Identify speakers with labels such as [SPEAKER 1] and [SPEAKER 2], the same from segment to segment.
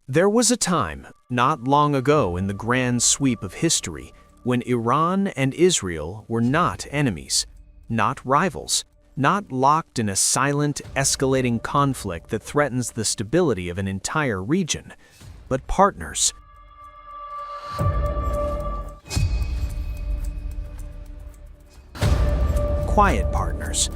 [SPEAKER 1] There was a time, not long ago in the grand sweep of history, when Iran and Israel were not enemies, not rivals, not locked in a silent, escalating conflict that threatens the stability of an entire region, but partners. Quiet partners.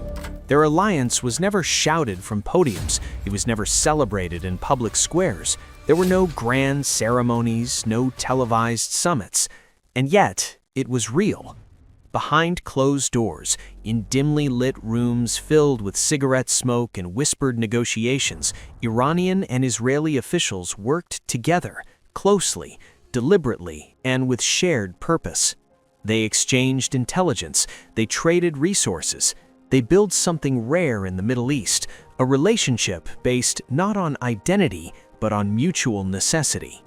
[SPEAKER 1] Their alliance was never shouted from podiums, it was never celebrated in public squares. There were no grand ceremonies, no televised summits, and yet it was real. Behind closed doors, in dimly lit rooms filled with cigarette smoke and whispered negotiations, Iranian and Israeli officials worked together, closely, deliberately, and with shared purpose. They exchanged intelligence, they traded resources, they built something rare in the Middle East, a relationship based not on identity, but on mutual necessity.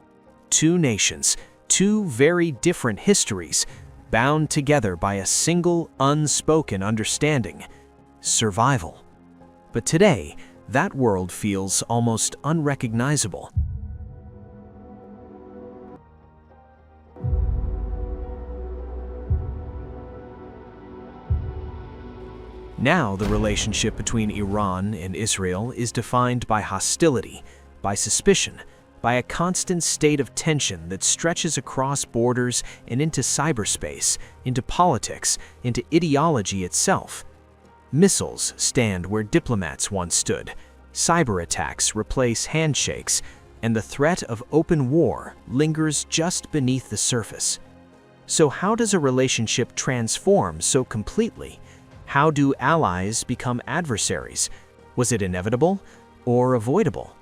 [SPEAKER 1] Two nations, two very different histories, bound together by a single unspoken understanding: survival. But today, that world feels almost unrecognizable. Now, the relationship between Iran and Israel is defined by hostility, by suspicion, by a constant state of tension that stretches across borders and into cyberspace, into politics, into ideology itself. Missiles stand where diplomats once stood, cyber attacks replace handshakes, and the threat of open war lingers just beneath the surface. So how does a relationship transform so completely? How do allies become adversaries? Was it inevitable or avoidable?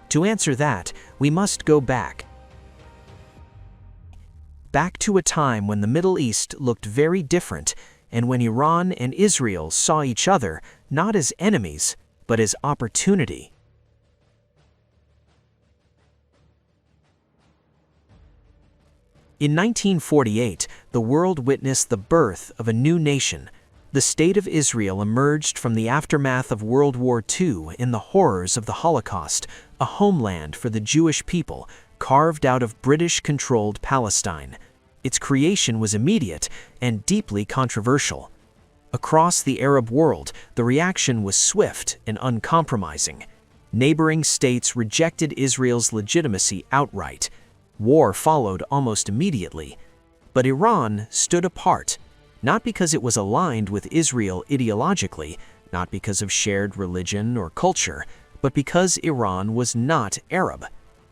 [SPEAKER 1] To answer that, we must go back to a time when the Middle East looked very different and when Iran and Israel saw each other not as enemies, but as opportunity. In 1948, the world witnessed the birth of a new nation. The State of Israel emerged from the aftermath of World War II in the horrors of the Holocaust, a homeland for the Jewish people, carved out of British-controlled Palestine. Its creation was immediate and deeply controversial. Across the Arab world, the reaction was swift and uncompromising. Neighboring states rejected Israel's legitimacy outright. War followed almost immediately. But Iran stood apart. Not because it was aligned with Israel ideologically, not because of shared religion or culture, but because Iran was not Arab.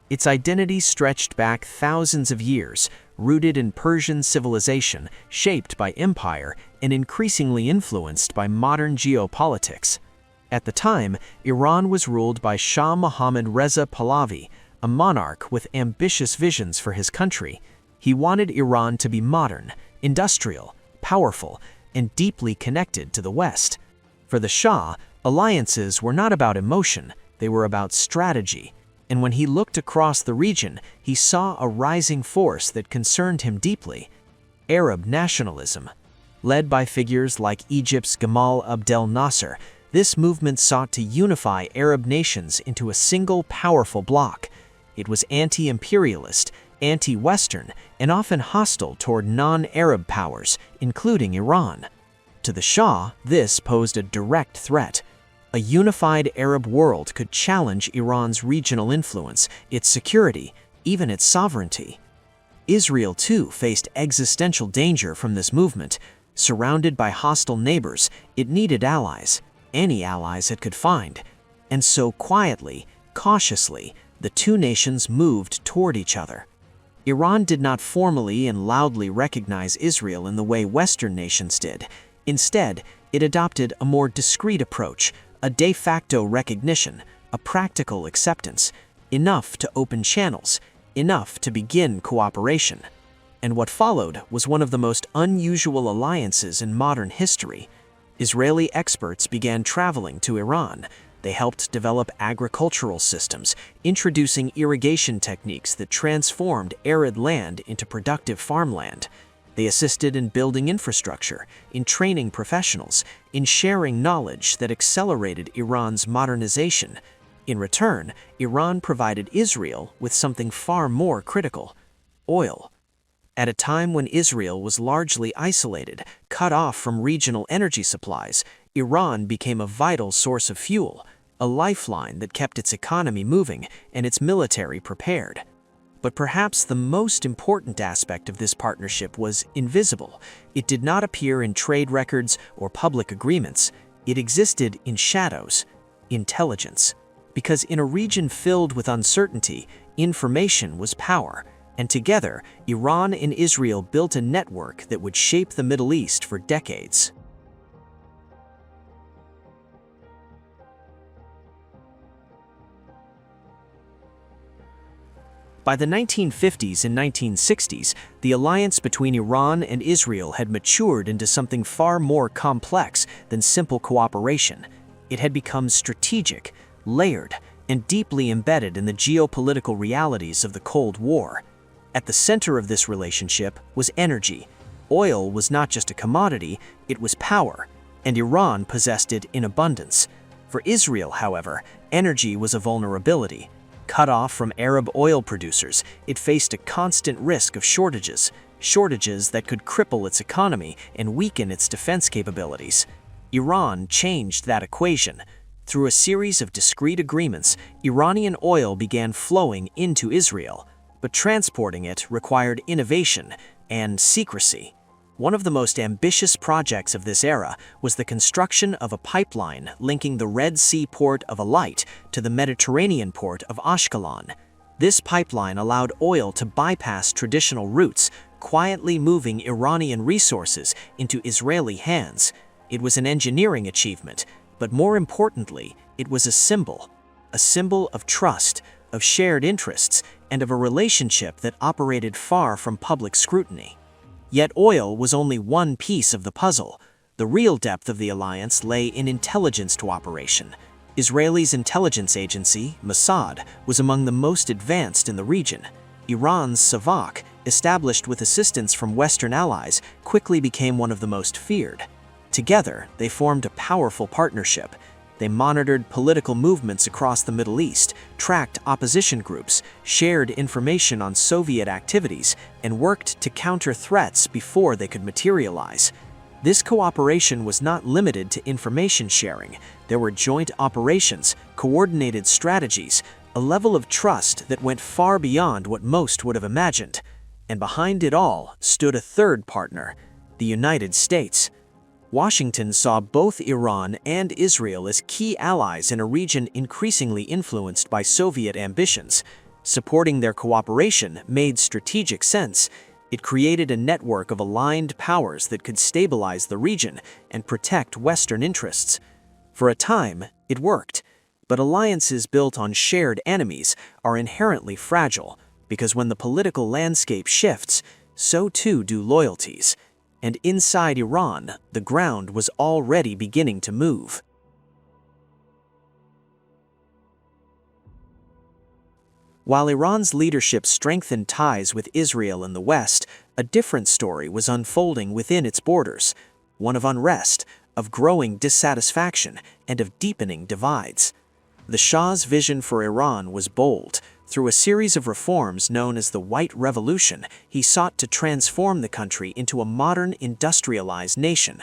[SPEAKER 1] Its identity stretched back thousands of years, rooted in Persian civilization, shaped by empire, and increasingly influenced by modern geopolitics. At the time, Iran was ruled by Shah Mohammad Reza Pahlavi, a monarch with ambitious visions for his country. He wanted Iran to be modern, industrial, powerful, and deeply connected to the West. For the Shah, alliances were not about emotion, they were about strategy. And when he looked across the region, he saw a rising force that concerned him deeply: Arab nationalism. Led by figures like Egypt's Gamal Abdel Nasser, this movement sought to unify Arab nations into a single powerful bloc. It was anti-imperialist, anti-Western, and often hostile toward non-Arab powers, including Iran. To the Shah, this posed a direct threat. A unified Arab world could challenge Iran's regional influence, its security, even its sovereignty. Israel, too, faced existential danger from this movement. Surrounded by hostile neighbors, it needed allies, any allies it could find. And so quietly, cautiously, the two nations moved toward each other. Iran did not formally and loudly recognize Israel in the way Western nations did. Instead, it adopted a more discreet approach, a de facto recognition, a practical acceptance, enough to open channels, enough to begin cooperation. And what followed was one of the most unusual alliances in modern history. Israeli experts began traveling to Iran. They helped develop agricultural systems, introducing irrigation techniques that transformed arid land into productive farmland. They assisted in building infrastructure, in training professionals, in sharing knowledge that accelerated Iran's modernization. In return, Iran provided Israel with something far more critical: oil. At a time when Israel was largely isolated, cut off from regional energy supplies, Iran became a vital source of fuel, a lifeline that kept its economy moving and its military prepared. But perhaps the most important aspect of this partnership was invisible. It did not appear in trade records or public agreements. It existed in shadows: intelligence. Because in a region filled with uncertainty, information was power. And together, Iran and Israel built a network that would shape the Middle East for decades. By the 1950s and 1960s, the alliance between Iran and Israel had matured into something far more complex than simple cooperation. It had become strategic, layered, and deeply embedded in the geopolitical realities of the Cold War. At the center of this relationship was energy. Oil was not just a commodity, it was power, and Iran possessed it in abundance. For Israel, however, energy was a vulnerability. Cut off from Arab oil producers, it faced a constant risk of shortages that could cripple its economy and weaken its defense capabilities. Iran changed that equation. Through a series of discrete agreements, Iranian oil began flowing into Israel. But transporting it required innovation and secrecy. One of the most ambitious projects of this era was the construction of a pipeline linking the Red Sea port of Eilat to the Mediterranean port of Ashkelon. This pipeline allowed oil to bypass traditional routes, quietly moving Iranian resources into Israeli hands. It was an engineering achievement, but more importantly, it was a symbol of trust, of shared interests, and of a relationship that operated far from public scrutiny. Yet oil was only one piece of the puzzle. The real depth of the alliance lay in intelligence cooperation. Israel's intelligence agency, Mossad, was among the most advanced in the region. Iran's Savak, established with assistance from Western allies, quickly became one of the most feared. Together, they formed a powerful partnership. They monitored political movements across the Middle East, tracked opposition groups, shared information on Soviet activities, and worked to counter threats before they could materialize. This cooperation was not limited to information sharing. There were joint operations, coordinated strategies, a level of trust that went far beyond what most would have imagined. And behind it all stood a third partner: the United States. Washington saw both Iran and Israel as key allies in a region increasingly influenced by Soviet ambitions. Supporting their cooperation made strategic sense. It created a network of aligned powers that could stabilize the region and protect Western interests. For a time, it worked. But alliances built on shared enemies are inherently fragile, because when the political landscape shifts, so too do loyalties. And inside Iran, the ground was already beginning to move. While Iran's leadership strengthened ties with Israel in the West, a different story was unfolding within its borders, one of unrest, of growing dissatisfaction, and of deepening divides. The Shah's vision for Iran was bold. Through a series of reforms known as the White Revolution, he sought to transform the country into a modern, industrialized nation.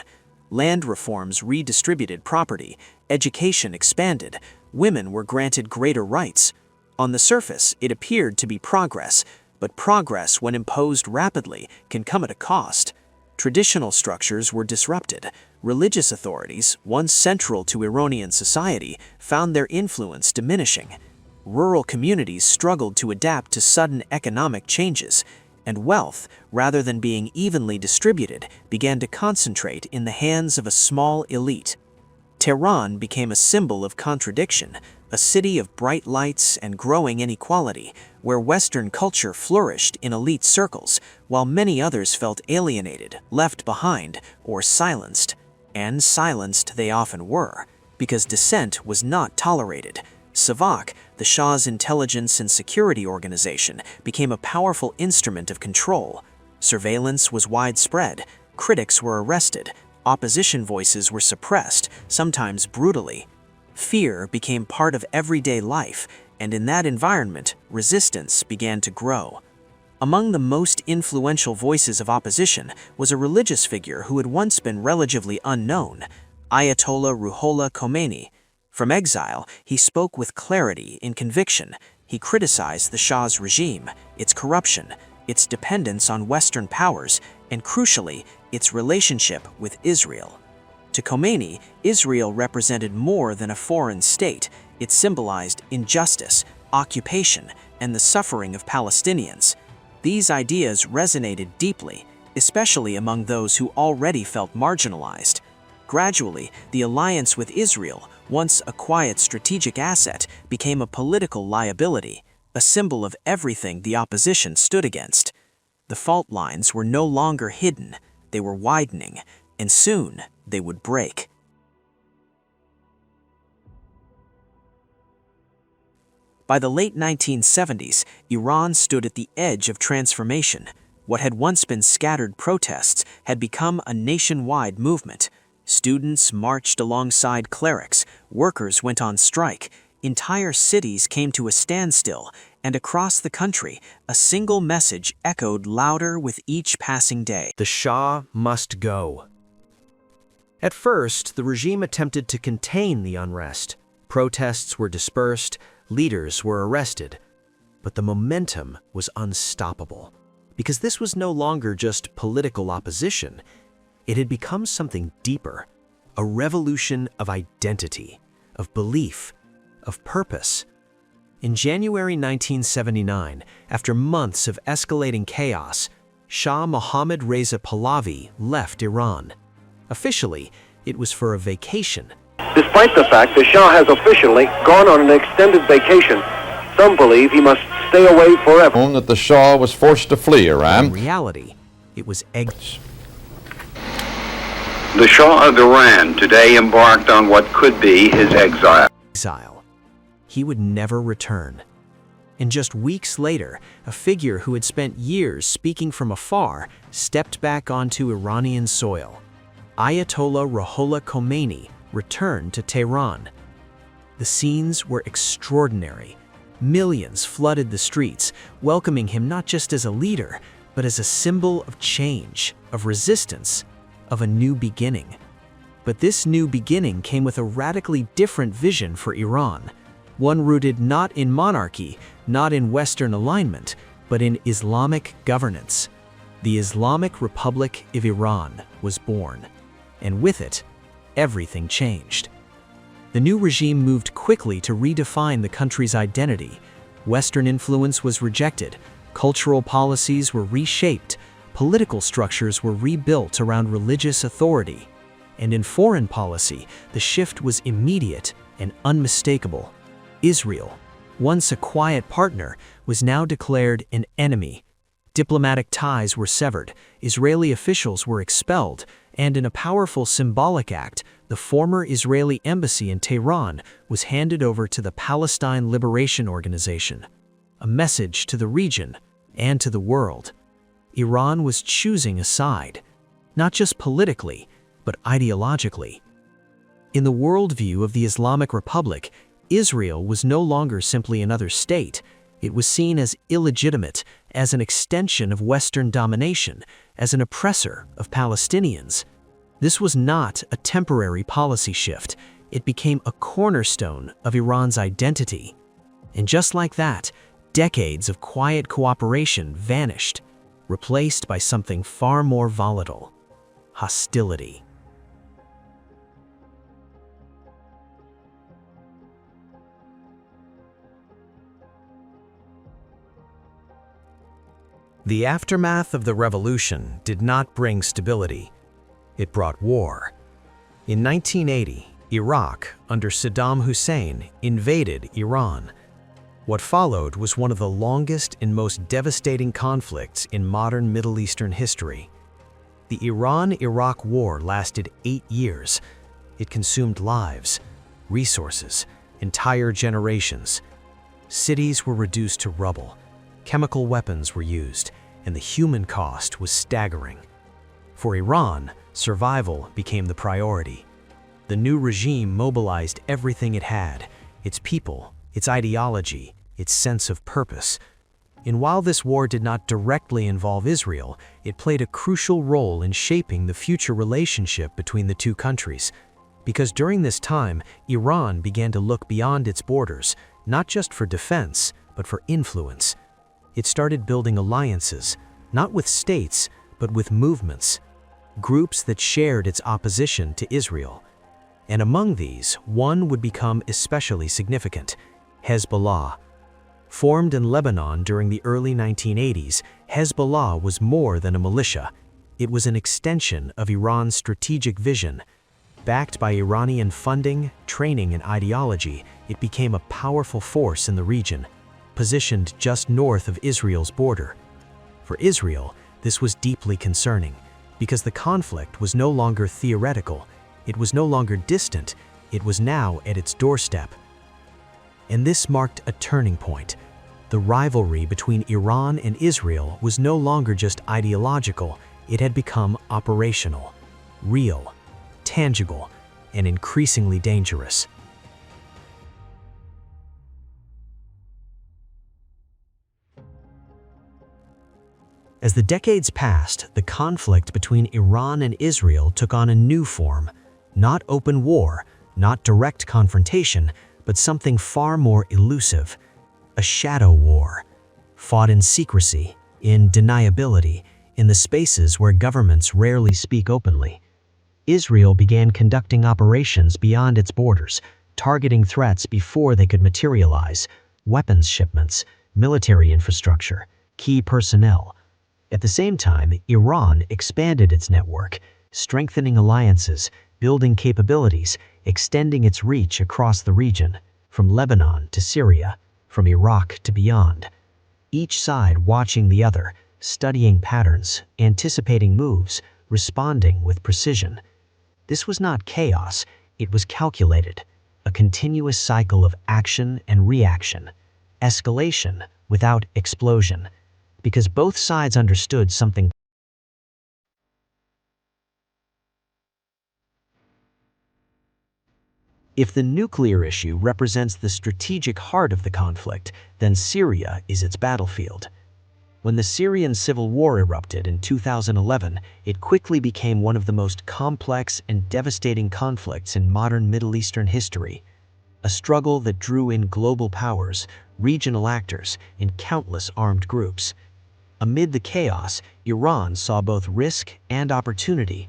[SPEAKER 1] Land reforms redistributed property, education expanded, women were granted greater rights. On the surface, it appeared to be progress, but progress, when imposed rapidly, can come at a cost. Traditional structures were disrupted. Religious authorities, once central to Iranian society, found their influence diminishing. Rural communities struggled to adapt to sudden economic changes, and wealth, rather than being evenly distributed, began to concentrate in the hands of a small elite. Tehran became a symbol of contradiction, a city of bright lights and growing inequality, where Western culture flourished in elite circles, while many others felt alienated, left behind, or silenced. And silenced they often were, because dissent was not tolerated. Savak, the Shah's intelligence and security organization, became a powerful instrument of control. Surveillance was widespread, critics were arrested, opposition voices were suppressed, sometimes brutally. Fear became part of everyday life, and in that environment, resistance began to grow. Among the most influential voices of opposition was a religious figure who had once been relatively unknown, Ayatollah Ruhollah Khomeini. From exile, he spoke with clarity and conviction. He criticized the Shah's regime, its corruption, its dependence on Western powers, and crucially, its relationship with Israel. To Khomeini, Israel represented more than a foreign state. It symbolized injustice, occupation, and the suffering of Palestinians. These ideas resonated deeply, especially among those who already felt marginalized. Gradually, the alliance with Israel, once a quiet strategic asset, became a political liability, a symbol of everything the opposition stood against. The fault lines were no longer hidden, they were widening, and soon they would break. By the late 1970s, Iran stood at the edge of transformation. What had once been scattered protests had become a nationwide movement. Students marched alongside clerics, workers went on strike, entire cities came to a standstill, and across the country, a single message echoed louder with each passing day.
[SPEAKER 2] The Shah must go. At first, the regime attempted to contain the unrest. Protests were dispersed, leaders were arrested. But the momentum was unstoppable, because this was no longer just political opposition. It had become something deeper, a revolution of identity, of belief, of purpose. In January 1979, after months of escalating chaos, Shah Mohammad Reza Pahlavi left Iran. Officially, it was for a vacation.
[SPEAKER 3] Despite the fact the Shah has officially gone on an extended vacation, some believe he must stay away forever.
[SPEAKER 4] That the Shah was forced to flee Iran.
[SPEAKER 2] In reality, it was
[SPEAKER 5] The Shah of Iran today embarked on what could be his exile.
[SPEAKER 2] He would never return. And just weeks later, a figure who had spent years speaking from afar stepped back onto Iranian soil. Ayatollah Ruhollah Khomeini returned to Tehran. The scenes were extraordinary. Millions flooded the streets, welcoming him not just as a leader, but as a symbol of change, of resistance, of a new beginning. But this new beginning came with a radically different vision for Iran, one rooted not in monarchy, not in Western alignment, but in Islamic governance. The Islamic Republic of Iran was born, and with it, everything changed. The new regime moved quickly to redefine the country's identity. Western influence was rejected, cultural policies were reshaped, political structures were rebuilt around religious authority. And in foreign policy, the shift was immediate and unmistakable. Israel, once a quiet partner, was now declared an enemy. Diplomatic ties were severed, Israeli officials were expelled, and in a powerful symbolic act, the former Israeli embassy in Tehran was handed over to the Palestine Liberation Organization, a message to the region and to the world. Iran was choosing a side, not just politically, but ideologically. In the worldview of the Islamic Republic, Israel was no longer simply another state. It was seen as illegitimate, as an extension of Western domination, as an oppressor of Palestinians. This was not a temporary policy shift. It became a cornerstone of Iran's identity. And just like that, decades of quiet cooperation vanished, replaced by something far more volatile: hostility. The aftermath of the revolution did not bring stability. It brought war. In 1980, Iraq, under Saddam Hussein, invaded Iran. What followed was one of the longest and most devastating conflicts in modern Middle Eastern history. The Iran-Iraq War lasted 8 years. It consumed lives, resources, entire generations. Cities were reduced to rubble. Chemical weapons were used, and the human cost was staggering. For Iran, survival became the priority. The new regime mobilized everything it had, its people, its ideology, its sense of purpose. And while this war did not directly involve Israel, it played a crucial role in shaping the future relationship between the two countries. Because during this time, Iran began to look beyond its borders, not just for defense, but for influence. It started building alliances, not with states, but with movements, groups that shared its opposition to Israel. And among these, one would become especially significant: Hezbollah. Formed in Lebanon during the early 1980s, Hezbollah was more than a militia. It was an extension of Iran's strategic vision. Backed by Iranian funding, training, and ideology, it became a powerful force in the region, positioned just north of Israel's border. For Israel, this was deeply concerning, because the conflict was no longer theoretical, it was no longer distant, it was now at its doorstep. And this marked a turning point. The rivalry between Iran and Israel was no longer just ideological, it had become operational, real, tangible, and increasingly dangerous. As the decades passed, the conflict between Iran and Israel took on a new form. Not open war, not direct confrontation, but something far more elusive: a shadow war, fought in secrecy, in deniability, in the spaces where governments rarely speak openly. Israel began conducting operations beyond its borders, targeting threats before they could materialize: weapons shipments, military infrastructure, key personnel. At the same time, Iran expanded its network, strengthening alliances, building capabilities, extending its reach across the region, from Lebanon to Syria, from Iraq to beyond. Each side watching the other, studying patterns, anticipating moves, responding with precision. This was not chaos, it was calculated, a continuous cycle of action and reaction, escalation without explosion, because both sides understood something. If the nuclear issue represents the strategic heart of the conflict, then Syria is its battlefield. When the Syrian civil war erupted in 2011, it quickly became one of the most complex and devastating conflicts in modern Middle Eastern history. A struggle that drew in global powers, regional actors, and countless armed groups. Amid the chaos, Iran saw both risk and opportunity.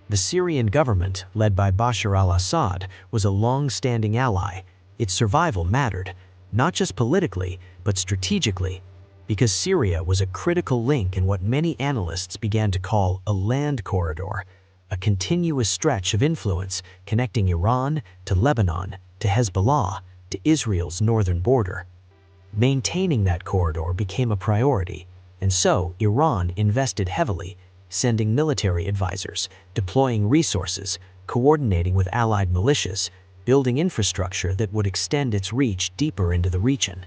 [SPEAKER 2] The Syrian government, led by Bashar al-Assad, was a long-standing ally. Its survival mattered, not just politically, but strategically, because Syria was a critical link in what many analysts began to call a land corridor, a continuous stretch of influence connecting Iran to Lebanon, to Hezbollah, to Israel's northern border. Maintaining that corridor became a priority, and so Iran invested heavily, sending military advisors, deploying resources, coordinating with allied militias, building infrastructure that would extend its reach deeper into the region.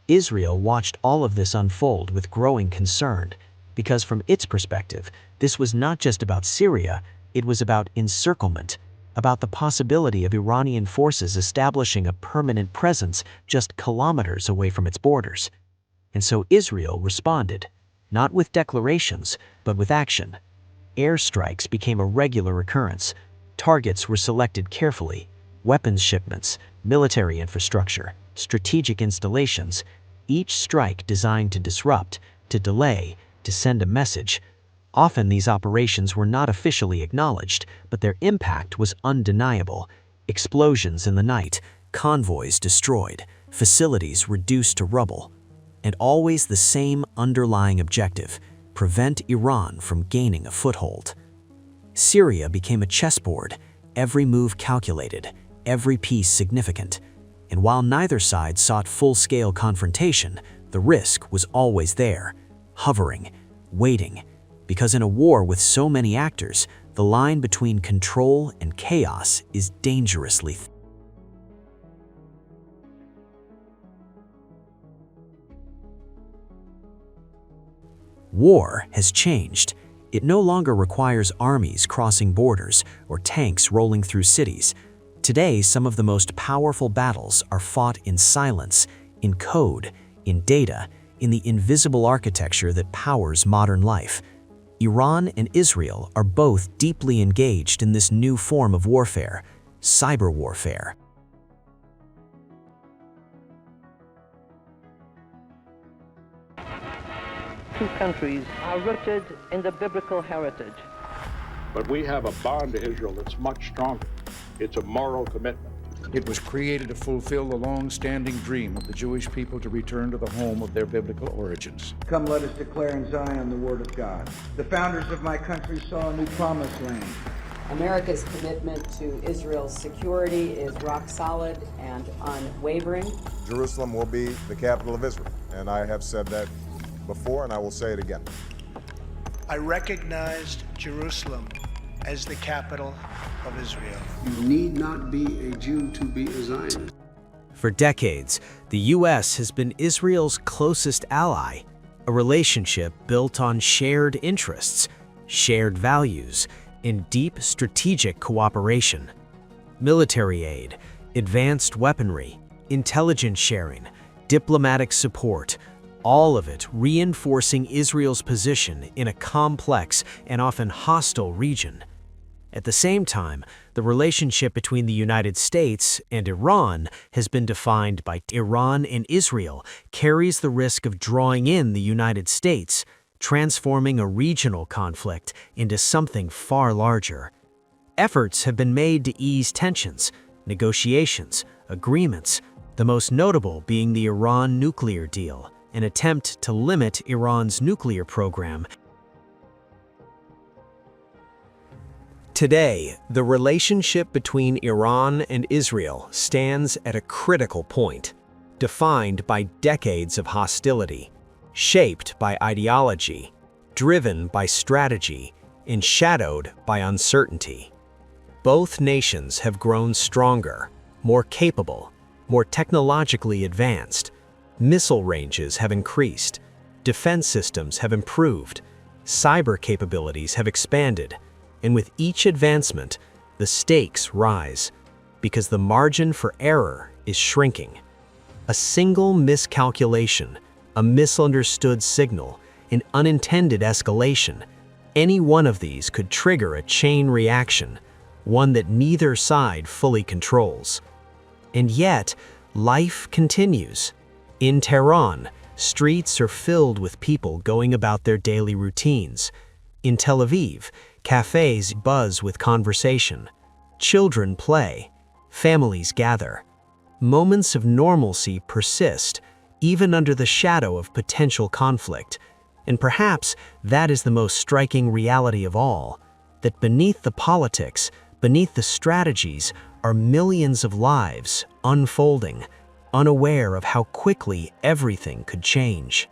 [SPEAKER 2] Israel watched all of this unfold with growing concern, because from its perspective, this was not just about Syria, it was about encirclement, about the possibility of Iranian forces establishing a permanent presence just kilometers away from its borders. And so Israel responded, not with declarations, but with action. Airstrikes became a regular occurrence. Targets were selected carefully: weapons shipments, military infrastructure, strategic installations, each strike designed to disrupt, to delay, to send a message. Often these operations were not officially acknowledged, but their impact was undeniable. Explosions in the night, convoys destroyed, facilities reduced to rubble. And always the same underlying objective: prevent Iran from gaining a foothold. Syria became a chessboard, every move calculated, every piece significant. And while neither side sought full-scale confrontation, the risk was always there, hovering, waiting, because in a war with so many actors, the line between control and chaos is dangerously thin. War has changed. It no longer requires armies crossing borders or tanks rolling through cities. Today, some of the most powerful battles are fought in silence, in code, in data, in the invisible architecture that powers modern life. Iran and Israel are both deeply engaged in this new form of warfare, cyber warfare.
[SPEAKER 6] Two countries are rooted in the biblical heritage.
[SPEAKER 7] But we have a bond to Israel that's much stronger. It's a moral commitment.
[SPEAKER 8] It was created to fulfill the long-standing dream of the Jewish people to return to the home of their biblical origins.
[SPEAKER 9] Come, let us declare in Zion the word of God. The founders of my country saw a new promised land.
[SPEAKER 10] America's commitment to Israel's security is rock solid and unwavering.
[SPEAKER 11] Jerusalem will be the capital of Israel, and I have said that before, and I will say it again.
[SPEAKER 12] I recognized Jerusalem as the capital of Israel.
[SPEAKER 13] You need not be a Jew to be a Zionist.
[SPEAKER 2] For decades, the U.S. has been Israel's closest ally, a relationship built on shared interests, shared values, and deep strategic cooperation. Military aid, advanced weaponry, intelligence sharing, diplomatic support, all of it reinforcing Israel's position in a complex and often hostile region. At the same time, the relationship between the United States and Iran has been defined by Iran and Israel carries the risk of drawing in the United States, transforming a regional conflict into something far larger. Efforts have been made to ease tensions, negotiations, agreements, the most notable being the Iran nuclear deal, an attempt to limit Iran's nuclear program. Today, the relationship between Iran and Israel stands at a critical point, defined by decades of hostility, shaped by ideology, driven by strategy, and shadowed by uncertainty. Both nations have grown stronger, more capable, more technologically advanced. Missile ranges have increased, defense systems have improved, cyber capabilities have expanded, and with each advancement, the stakes rise, because the margin for error is shrinking. A single miscalculation, a misunderstood signal, an unintended escalation, any one of these could trigger a chain reaction, one that neither side fully controls. And yet, life continues. In Tehran, streets are filled with people going about their daily routines. In Tel Aviv, cafes buzz with conversation. Children play. Families gather. Moments of normalcy persist, even under the shadow of potential conflict. And perhaps that is the most striking reality of all, that beneath the politics, beneath the strategies, are millions of lives unfolding, unaware of how quickly everything could change.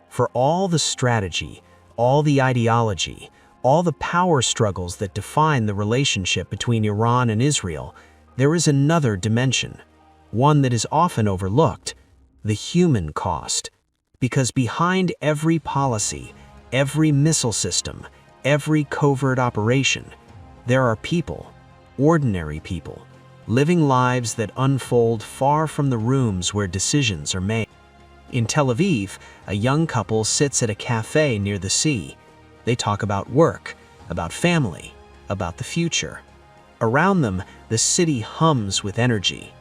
[SPEAKER 2] For all the strategy, all the ideology, all the power struggles that define the relationship between Iran and Israel, there is another dimension, one that is often overlooked, the human cost. Because behind every policy, every missile system, every covert operation, there are people, ordinary people, living lives that unfold far from the rooms where decisions are made. In Tel Aviv, a young couple sits at a cafe near the sea. They talk about work, about family, about the future. Around them, the city hums with energy.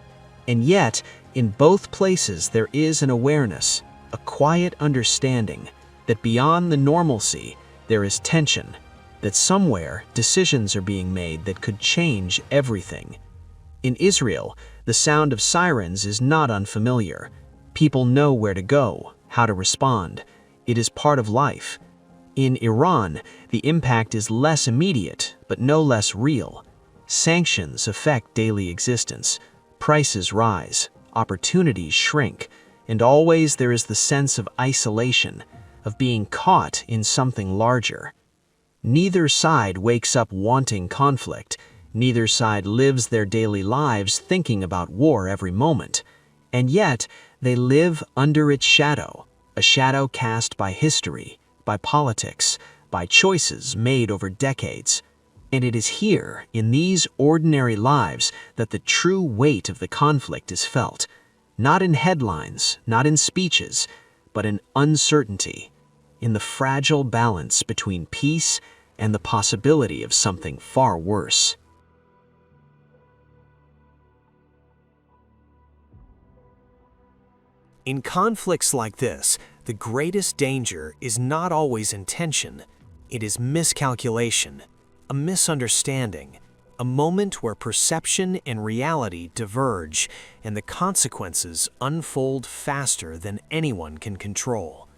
[SPEAKER 2] And yet, in both places there is an awareness, a quiet understanding that beyond the normalcy, there is tension, that somewhere decisions are being made that could change everything. In Israel, the sound of sirens is not unfamiliar. People know where to go, how to respond. It is part of life. In Iran, the impact is less immediate, but no less real. Sanctions affect daily existence. Prices rise, opportunities shrink, and always there is the sense of isolation, of being caught in something larger. Neither side wakes up wanting conflict. Neither side lives their daily lives thinking about war every moment. And yet, they live under its shadow, a shadow cast by history, by politics, by choices made over decades. And it is here, in these ordinary lives, that the true weight of the conflict is felt. Not in headlines, not in speeches, but in uncertainty, in the fragile balance between peace and the possibility of something far worse.
[SPEAKER 1] In conflicts like this, the greatest danger is not always intention. It is miscalculation, a misunderstanding, a moment where perception and reality diverge and the consequences unfold faster than anyone can control.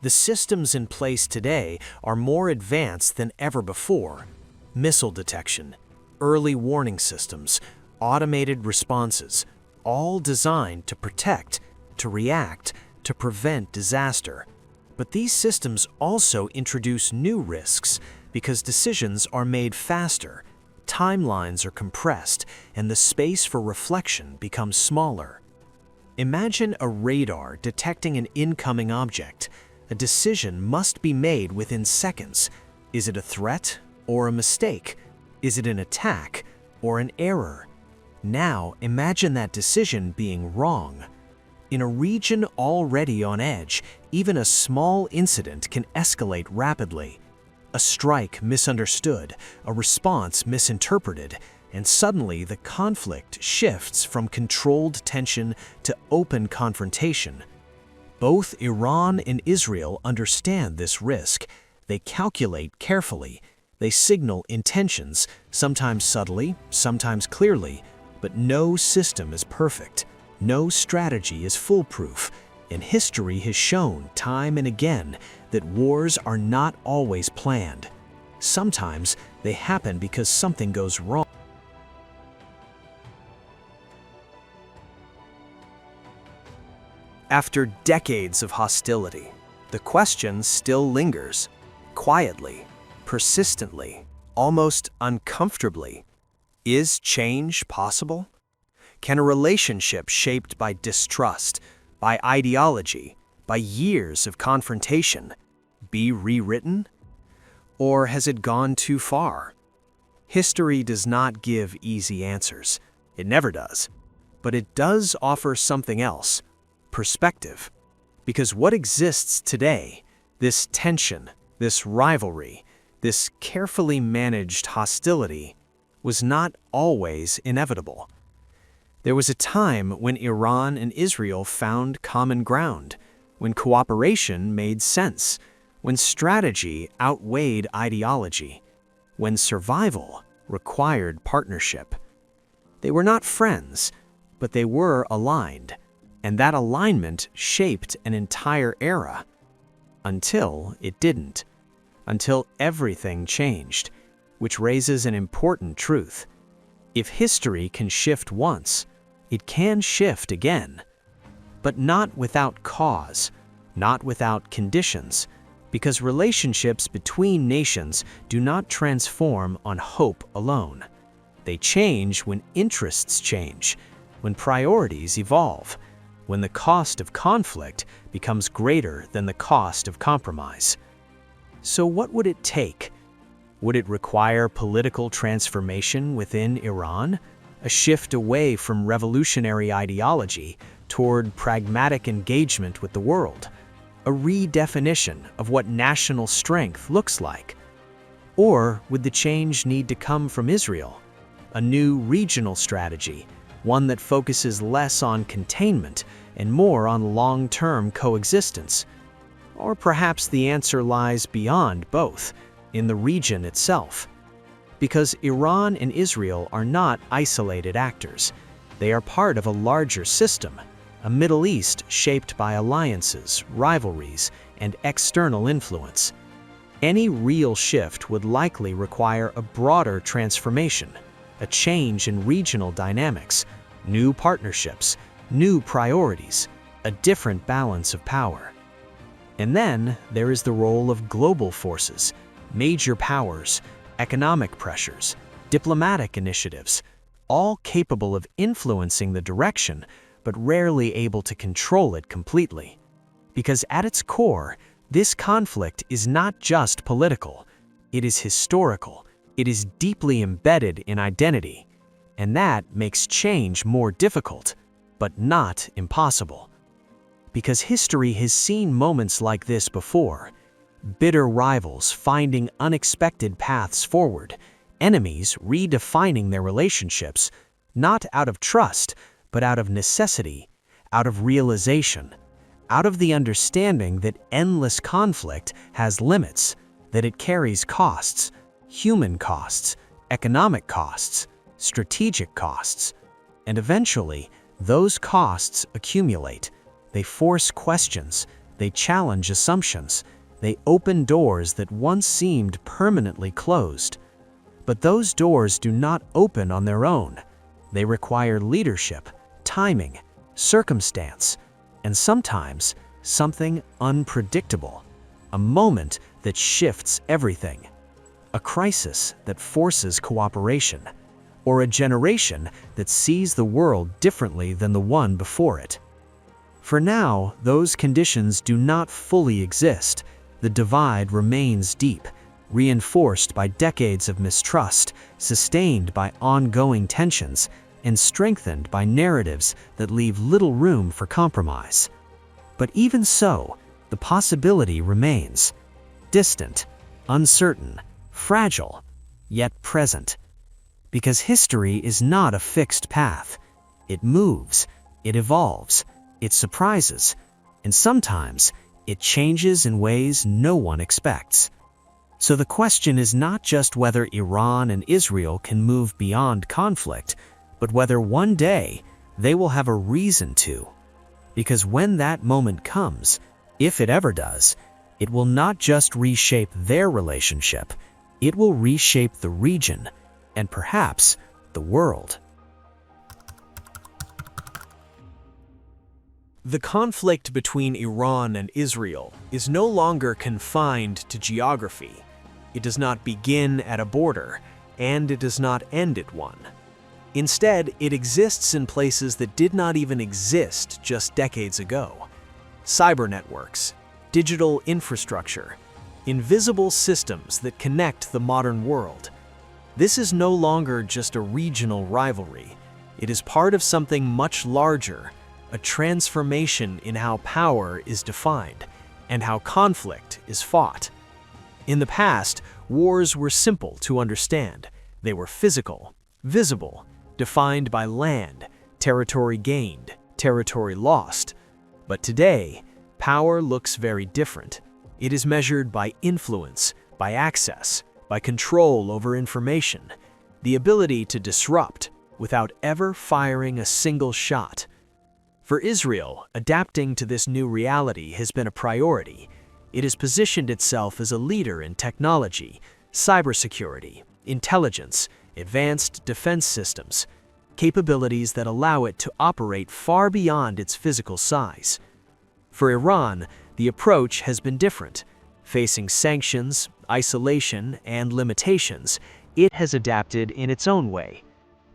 [SPEAKER 1] The systems in place today are more advanced than ever before. Missile detection, early warning systems, automated responses, all designed to protect, to react, to prevent disaster. But these systems also introduce new risks because decisions are made faster, timelines are compressed, and the space for reflection becomes smaller. Imagine a radar detecting an incoming object. A decision must be made within seconds. Is it a threat or a mistake? Is it an attack or an error? Now imagine that decision being wrong. In a region already on edge, even a small incident can escalate rapidly. A strike misunderstood, a response misinterpreted, and suddenly the conflict shifts from controlled tension to open confrontation. Both Iran and Israel understand this risk. They calculate carefully. They signal intentions, sometimes subtly, sometimes clearly, but no system is perfect. No strategy is foolproof, and history has shown time and again that wars are not always planned. Sometimes they happen because something goes wrong. After decades of hostility, the question still lingers, quietly, persistently, almost uncomfortably. Is change possible? Can a relationship shaped by distrust, by ideology, by years of confrontation, be rewritten? Or has it gone too far? History does not give easy answers. It never does. But it does offer something else, perspective. Because what exists today, this tension, this rivalry, this carefully managed hostility, was not always inevitable. There was a time when Iran and Israel found common ground, when cooperation made sense, when strategy outweighed ideology, when survival required partnership. They were not friends, but they were aligned, and that alignment shaped an entire era. Until it didn't. Until everything changed, which raises an important truth. If history can shift once, it can shift again. But not without cause, not without conditions, because relationships between nations do not transform on hope alone. They change when interests change, when priorities evolve, when the cost of conflict becomes greater than the cost of compromise. So what would it take? Would it require political transformation within Iran? A shift away from revolutionary ideology toward pragmatic engagement with the world? A redefinition of what national strength looks like? Or would the change need to come from Israel? A new regional strategy, one that focuses less on containment and more on long-term coexistence? Or perhaps the answer lies beyond both, in the region itself. Because Iran and Israel are not isolated actors. They are part of a larger system, a Middle East shaped by alliances, rivalries, and external influence. Any real shift would likely require a broader transformation, a change in regional dynamics, new partnerships, new priorities, a different balance of power. And then there is the role of global forces, major powers, economic pressures, diplomatic initiatives, all capable of influencing the direction, but rarely able to control it completely. Because at its core,
[SPEAKER 2] This conflict is not just political, it is historical, it is deeply embedded in identity, and that makes change more difficult, but not impossible. Because history has seen moments like this before, bitter rivals finding unexpected paths forward, enemies redefining their relationships, not out of trust, but out of necessity, out of realization, out of the understanding that endless conflict has limits, that it carries costs, human costs, economic costs, strategic costs, and eventually those costs accumulate. They force questions, they challenge assumptions, they open doors that once seemed permanently closed. But those doors do not open on their own. They require leadership, timing, circumstance, and sometimes something unpredictable, a moment that shifts everything, a crisis that forces cooperation, or a generation that sees the world differently than the one before it. For now, those conditions do not fully exist. The divide remains deep, reinforced by decades of mistrust, sustained by ongoing tensions, and strengthened by narratives that leave little room for compromise. But even so, the possibility remains. Distant, uncertain, fragile, yet present. Because history is not a fixed path. It moves, it evolves, it surprises, and sometimes it changes in ways no one expects. So the question is not just whether Iran and Israel can move beyond conflict, but whether one day they will have a reason to. Because when that moment comes, if it ever does, it will not just reshape their relationship, it will reshape the region, and perhaps the world.
[SPEAKER 1] The conflict between Iran and Israel is no longer confined to geography. It does not begin at a border, and it does not end at one. Instead, it exists in places that did not even exist just decades ago. Cyber networks, digital infrastructure, invisible systems that connect the modern world. This is no longer just a regional rivalry. It is part of something much larger, a transformation in how power is defined and how conflict is fought. In the past, wars were simple to understand. They were physical, visible, defined by land, territory gained, territory lost. But today, power looks very different. It is measured by influence, by access, by control over information, the ability to disrupt without ever firing a single shot. For Israel, adapting to this new reality has been a priority. It has positioned itself as a leader in technology, cybersecurity, intelligence, advanced defense systems, capabilities that allow it to operate far beyond its physical size. For Iran, the approach has been different. Facing sanctions, isolation, and limitations, it has adapted in its own way,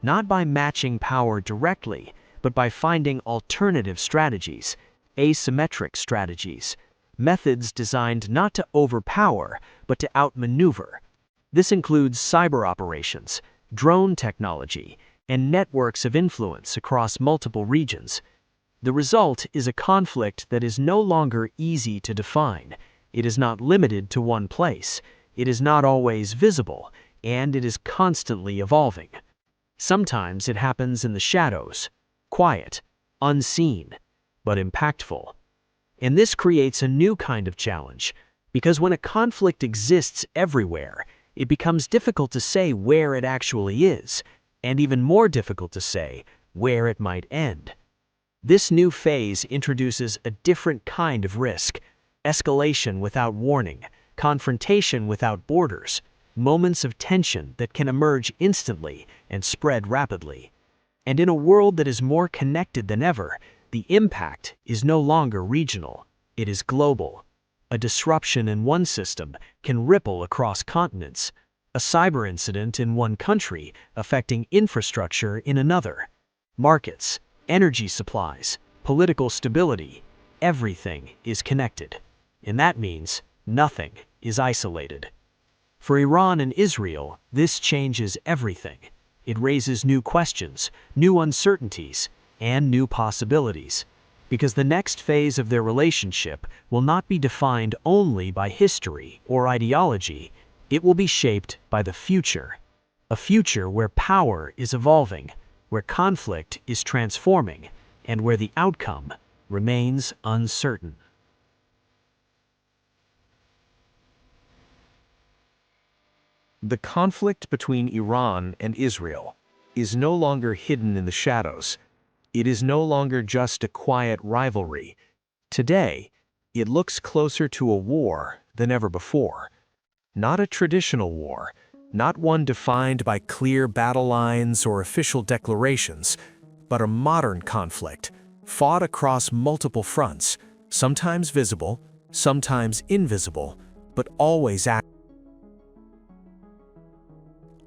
[SPEAKER 1] not by matching power directly, but by finding alternative strategies, asymmetric strategies, methods designed not to overpower, but to outmaneuver. This includes cyber operations, drone technology, and networks of influence across multiple regions. The result is a conflict that is no longer easy to define. It is not limited to one place. It is not always visible, and it is constantly evolving. Sometimes it happens in the shadows, quiet, unseen, but impactful. And this creates a new kind of challenge, because when a conflict exists everywhere, it becomes difficult to say where it actually is, and even more difficult to say where it might end. This new phase introduces a different kind of risk: escalation without warning, confrontation without borders, moments of tension that can emerge instantly and spread rapidly. And in a world that is more connected than ever, the impact is no longer regional, it is global. A disruption in one system can ripple across continents, a cyber incident in one country affecting infrastructure in another. Markets, energy supplies, political stability, everything is connected.
[SPEAKER 2] and that means nothing is isolated. For Iran and Israel, this changes everything. It raises new questions, new uncertainties, and new possibilities, because the next phase of their relationship will not be defined only by history or ideology. It will be shaped by the future, a future where power is evolving, where conflict is transforming, and where the outcome remains uncertain.
[SPEAKER 1] The conflict between Iran and Israel is no longer hidden in the shadows. It is no longer just a quiet rivalry. Today, it looks closer to a war than ever before. Not a traditional war, not one defined by clear battle lines or official declarations, but a modern conflict, fought across multiple fronts, sometimes visible, sometimes invisible, but always active.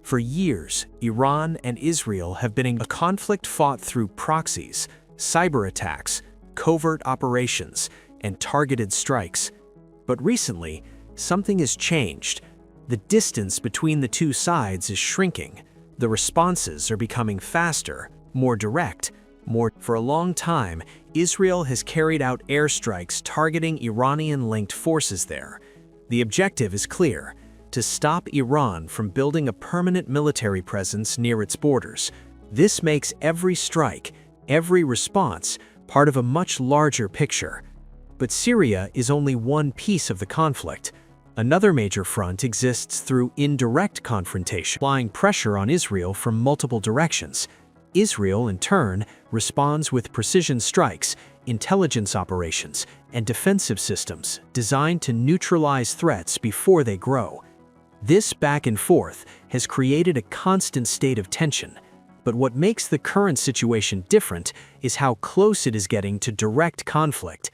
[SPEAKER 1] For years, Iran and Israel have been in a conflict fought through proxies, cyber attacks, covert operations, and targeted strikes. But recently, something has changed. The distance between the two sides is shrinking. The responses are becoming faster, more direct, For a long time, Israel has carried out airstrikes targeting Iranian-linked forces there. The objective is clear: to stop Iran from building a permanent military presence near its borders. This makes every strike, every response, part of a much larger picture. But Syria is only one piece of the conflict. Another major front exists through indirect confrontation, applying pressure on Israel from multiple directions. Israel, in turn, responds with precision strikes, intelligence operations, and defensive systems designed to neutralize threats before they grow. This back and forth has created a constant state of tension. But what makes the current situation different is how close it is getting to direct conflict.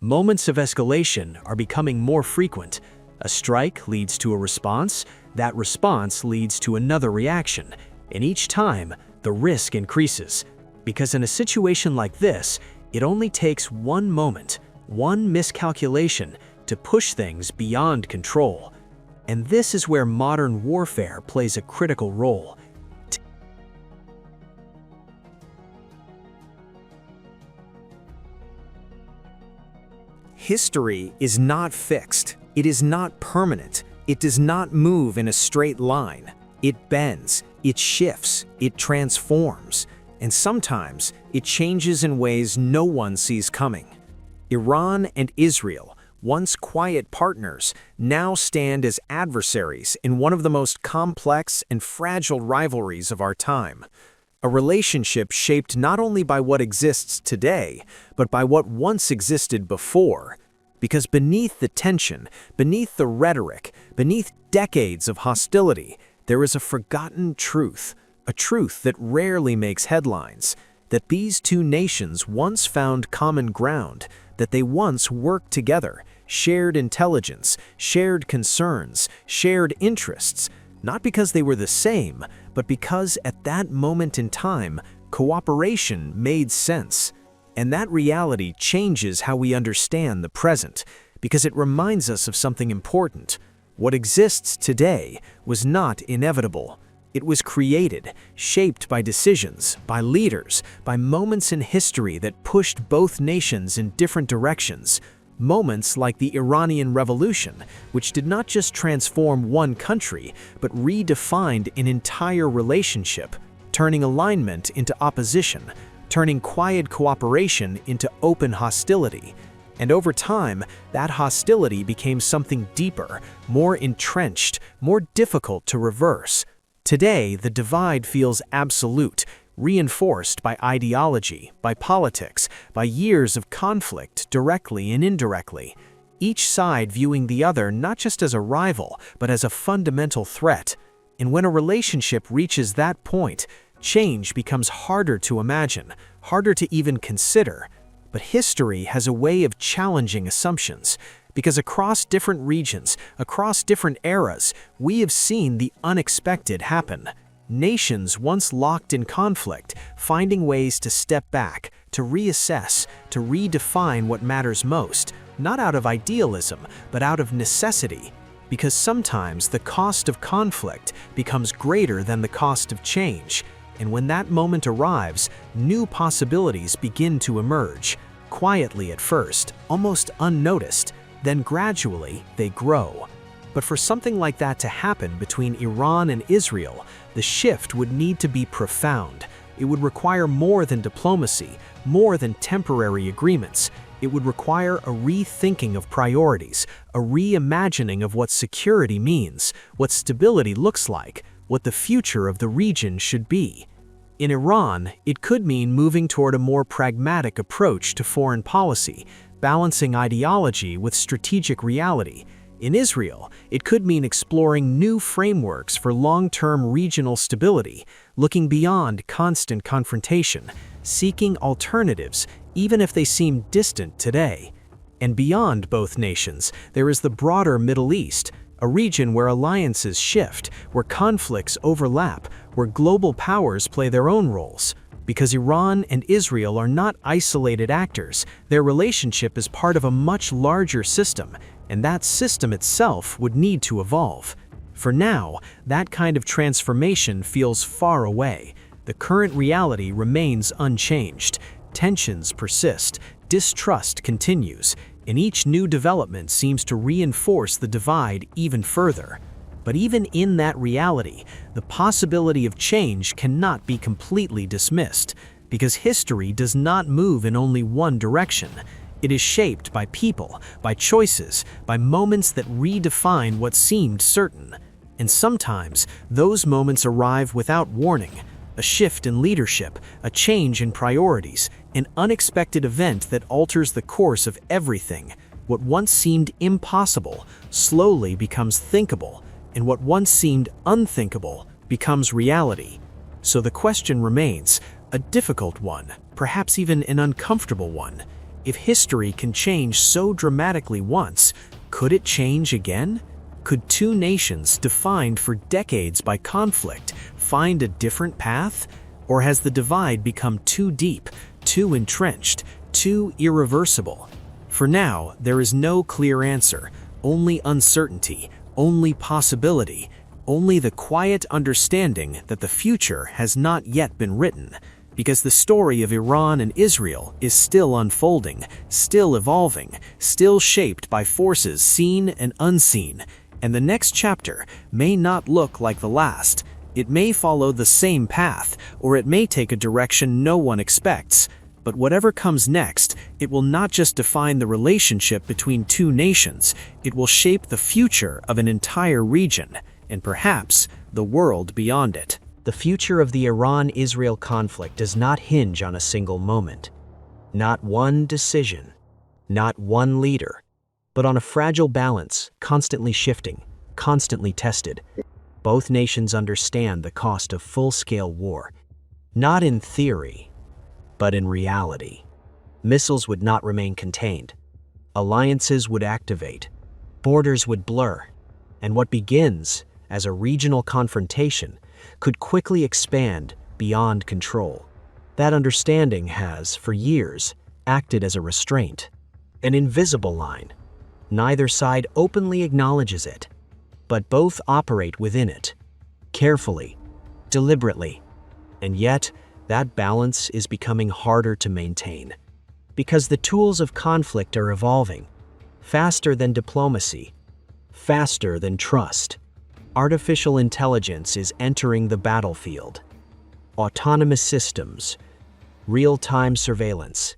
[SPEAKER 1] Moments of escalation are becoming more frequent. A strike leads to a response, that response leads to another reaction, and each time, the risk increases. Because in a situation like this, it only takes one moment, one miscalculation, to push things beyond control. And this is where modern warfare plays a critical role. History is not fixed. It is not permanent. It does not move in a straight line. It bends, it shifts, it transforms, and sometimes it changes in ways no one sees coming. Iran and Israel, once quiet partners, now stand as adversaries in one of the most complex and fragile rivalries of our time. A relationship shaped not only by what exists today, but by what once existed before. Because beneath the tension, beneath the rhetoric, beneath decades of hostility, there is a forgotten truth, a truth that rarely makes headlines, that these two nations once found common ground, that they once worked together, shared intelligence, shared concerns, shared interests, not because they were the same, but because at that moment in time, cooperation made sense. And that reality changes how we understand the present, because it reminds us of something important. What exists today was not inevitable. It was created, shaped by decisions, by leaders, by moments in history that pushed both nations in different directions. Moments like the Iranian Revolution, which did not just transform one country, but redefined an entire relationship, turning alignment into opposition, turning quiet cooperation into open hostility. And over time, that hostility became something deeper, more entrenched, more difficult to reverse. Today, the divide feels absolute, reinforced by ideology, by politics, by years of conflict directly and indirectly. Each side viewing the other not just as a rival, but as a fundamental threat. And when a relationship reaches that point, change becomes harder to imagine, harder to even consider. But history has a way of challenging assumptions, because across different regions, across different eras, we have seen the unexpected happen. Nations once locked in conflict, finding ways to step back, to reassess, to redefine what matters most,
[SPEAKER 2] not out of idealism, but out of necessity, because sometimes the cost of conflict becomes greater than the cost of change, and when that moment arrives, new possibilities begin to emerge, quietly at first, almost unnoticed, then gradually they grow. But for something like that to happen between Iran and Israel, the shift would need to be profound. It would require more than diplomacy, more than temporary agreements. It would require a rethinking of priorities, a reimagining of what security means, what stability looks like, what the future of the region should be. In Iran, it could mean moving toward a more pragmatic approach to foreign policy, balancing ideology with strategic reality. In Israel, it could mean exploring new frameworks for long-term regional stability, looking beyond constant confrontation, seeking alternatives, even if they seem distant today. And beyond both nations, there is the broader Middle East, a region where alliances shift, where conflicts overlap, where global powers play their own roles. Because Iran and Israel are not isolated actors, their relationship is part of a much larger system, and that system itself would need to evolve. For now, that kind of transformation feels far away. The current reality remains unchanged. Tensions persist, distrust continues, and each new development seems to reinforce the divide even further. But even in that reality, the possibility of change cannot be completely dismissed, because history does not move in only one direction. It is shaped by people, by choices, by moments that redefine what seemed certain. And sometimes, those moments arrive without warning. A shift in leadership, a change in priorities, an unexpected event that alters the course of everything. What once seemed impossible slowly becomes thinkable, and what once seemed unthinkable becomes reality. So the question remains, a difficult one, perhaps even an uncomfortable one. If history can change so dramatically once, could it change again? Could two nations defined for decades by conflict find a different path? Or has the divide become too deep, too entrenched, too irreversible? For now, there is no clear answer, only uncertainty, only possibility, only the quiet understanding that the future has not yet been written. Because the story of Iran and Israel is still unfolding, still evolving, still shaped by forces seen and unseen. And the next chapter may not look like the last. It may follow the same path, or it may take a direction no one expects. But whatever comes next, it will not just define the relationship between two nations, it will shape the future of an entire region, and perhaps the world beyond it.
[SPEAKER 1] The future of the Iran-Israel conflict does not hinge on a single moment. Not one decision, not one leader, but on a fragile balance, constantly shifting, constantly tested. Both nations understand the cost of full-scale war, not in theory, but in reality. Missiles would not remain contained. Alliances would activate. Borders would blur. And what begins as a regional confrontation could quickly expand beyond control. That understanding has, for years, acted as a restraint, an invisible line. Neither side openly acknowledges it, but both operate within it, carefully, deliberately. And yet, that balance is becoming harder to maintain, because the tools of conflict are evolving, faster than diplomacy, faster than trust. Artificial intelligence is entering the battlefield. Autonomous systems, real-time surveillance,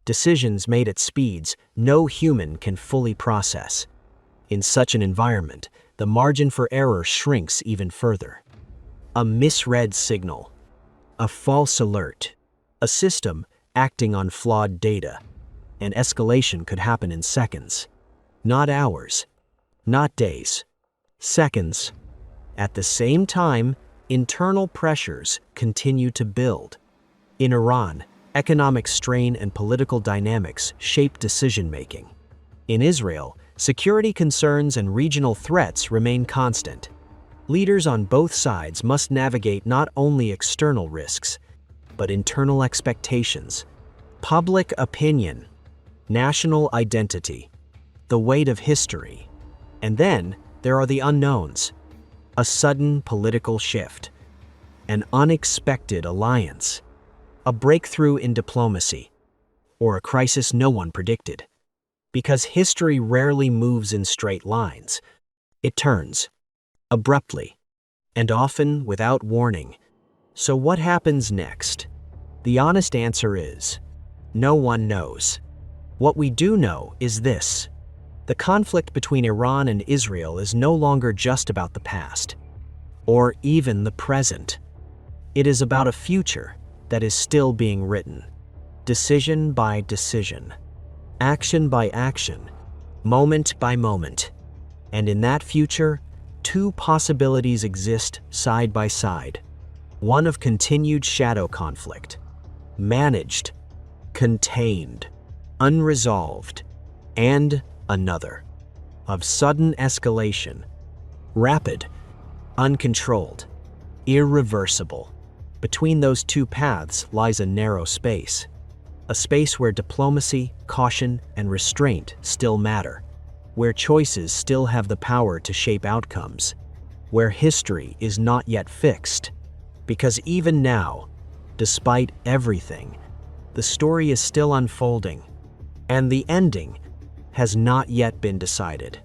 [SPEAKER 1] decisions made at speeds no human can fully process. In such an environment, the margin for error shrinks even further. A misread signal, a false alert, a system acting on flawed data, and escalation could happen in seconds, not hours, not days. Seconds. At the same time, internal pressures continue to build. In Iran, economic strain and political dynamics shape decision-making. In Israel, security concerns and regional threats remain constant. Leaders on both sides must navigate not only external risks, but internal expectations, public opinion, national identity,
[SPEAKER 2] the weight of history. And then there are the unknowns. A sudden political shift, an unexpected alliance, a breakthrough in diplomacy, or a crisis no one predicted. Because history rarely moves in straight lines. It turns, abruptly, and often without warning. So what happens next? The honest answer is, no one knows. What we do know is this: the conflict between Iran and Israel is no longer just about the past, or even the present. It is about a future that is still being written, decision by decision, action by action, moment by moment. And in that future, two possibilities exist side by side. One of continued shadow conflict, managed, contained, unresolved, and another of sudden escalation, rapid, uncontrolled, irreversible. Between those two paths lies a narrow space, a space where diplomacy, caution, and restraint still matter, where choices still have the power to shape outcomes, where history is not yet fixed. Because even now, despite everything, the story is still unfolding, and the ending has not yet been decided.